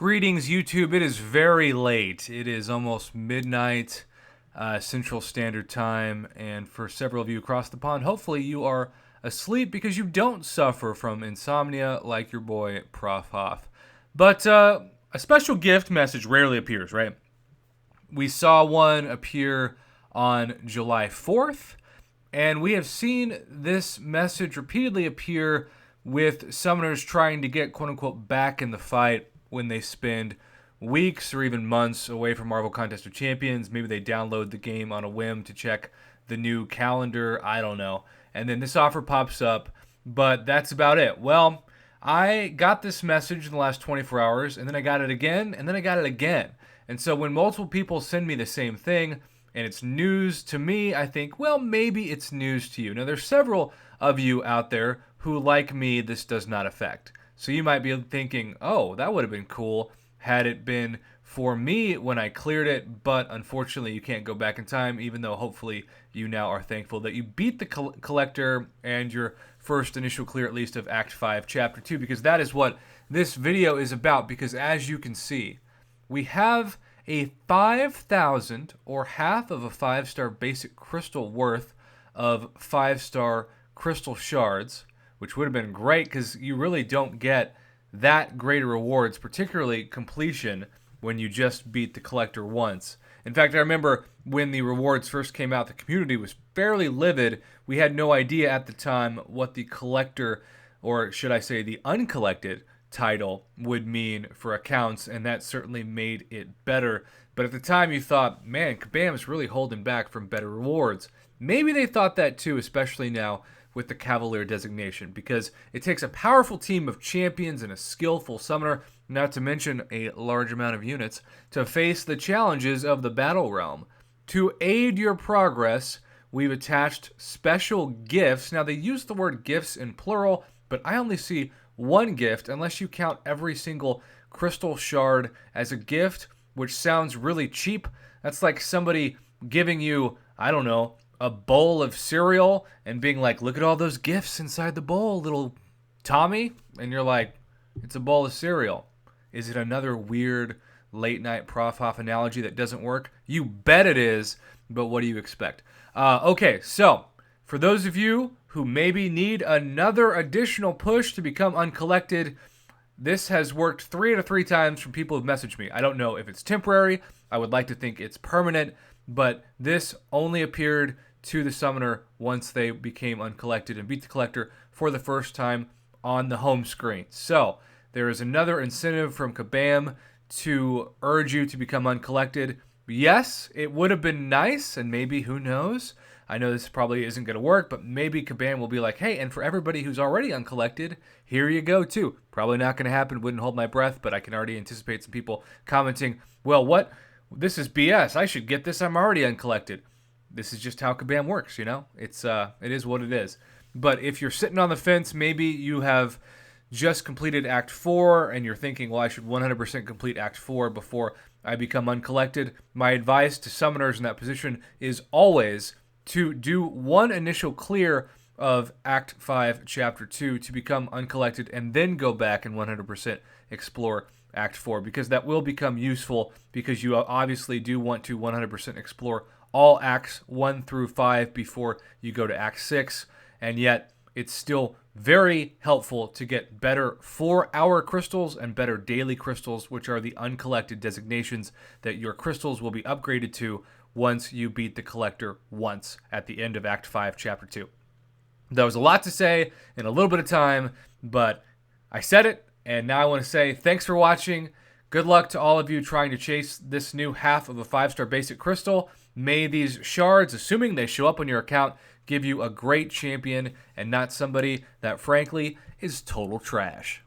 Greetings, YouTube. It is very late. It is almost midnight Central Standard Time, and for several of you across the pond, hopefully you are asleep because you don't suffer from insomnia like your boy Prof. Hoff. But a special gift message rarely appears, right? We saw one appear on July 4th, and we have seen this message repeatedly appear with summoners trying to get quote-unquote back in the fight when they spend weeks or even months away from Marvel Contest of Champions. Maybe they download the game on a whim to check the new calendar. I don't know. And then this offer pops up, but that's about it. Well, I got this message in the last 24 hours, and then I got it again, and then I got it again. And so when multiple people send me the same thing, and it's news to me, I think, well, maybe it's news to you. Now, there's several of you out there who, like me, this does not affect. So you might be thinking, oh, that would have been cool had it been for me when I cleared it, but unfortunately you can't go back in time, even though hopefully you now are thankful that you beat the collector and your first initial clear at least of Act 5, Chapter 2, because that is what this video is about, because as you can see, we have a 5,000 or half of a 5-star basic crystal worth of 5-star crystal shards, which would have been great because you really don't get that great rewards, particularly completion, when you just beat the collector once. In fact, I remember when the rewards first came out, the community was fairly livid. We had no idea at the time what the collector, or should I say the uncollected, title would mean for accounts, and that certainly made it better. But at the time you thought, man, Kabam is really holding back from better rewards. Maybe they thought that too, especially now with the Cavalier designation, because it takes a powerful team of champions and a skillful summoner, not to mention a large amount of units, to face the challenges of the battle realm. To aid your progress, we've attached special gifts. Now, they use the word gifts in plural, but I only see one gift, unless you count every single crystal shard as a gift, which sounds really cheap. That's like somebody giving you, I don't know, a bowl of cereal and being like, look at all those gifts inside the bowl, little Tommy. And you're like, it's a bowl of cereal. Is it another weird late night Prof. Hoff analogy that doesn't work? You bet it is, but what do you expect? Okay, so for those of you who maybe need another additional push to become uncollected, this has worked 3 out of 3 times from people who've messaged me. I don't know if it's temporary. I would like to think it's permanent, but this only appeared to the summoner once they became uncollected and beat the collector for the first time on the home screen. So there is another incentive from Kabam to urge you to become uncollected. Yes, it would have been nice, and maybe, who knows, I know this probably isn't going to work, but maybe Kabam will be like, hey, and for everybody who's already uncollected, here you go too. Probably not going to happen, wouldn't hold my breath, but I can already anticipate some people commenting, well, what? This is BS. I should get this. I'm already uncollected. This is just how Kabam works, you know? It is what it is. But if you're sitting on the fence, maybe you have just completed Act 4 and you're thinking, well, I should 100% complete Act 4 before I become uncollected. My advice to summoners in that position is always to do one initial clear of Act 5, Chapter 2 to become uncollected, and then go back and 100% explore Act 4, because that will become useful, because you obviously do want to 100% explore all Acts 1 through 5 before you go to Act 6, and yet it's still very helpful to get better 4-hour crystals and better daily crystals, which are the uncollected designations that your crystals will be upgraded to once you beat the collector once at the end of Act 5, Chapter 2. That was a lot to say in a little bit of time, but I said it, and now I want to say thanks for watching. Good luck to all of you trying to chase this new half of a 5-star basic crystal. May these shards, assuming they show up on your account, give you a great champion and not somebody that, frankly, is total trash.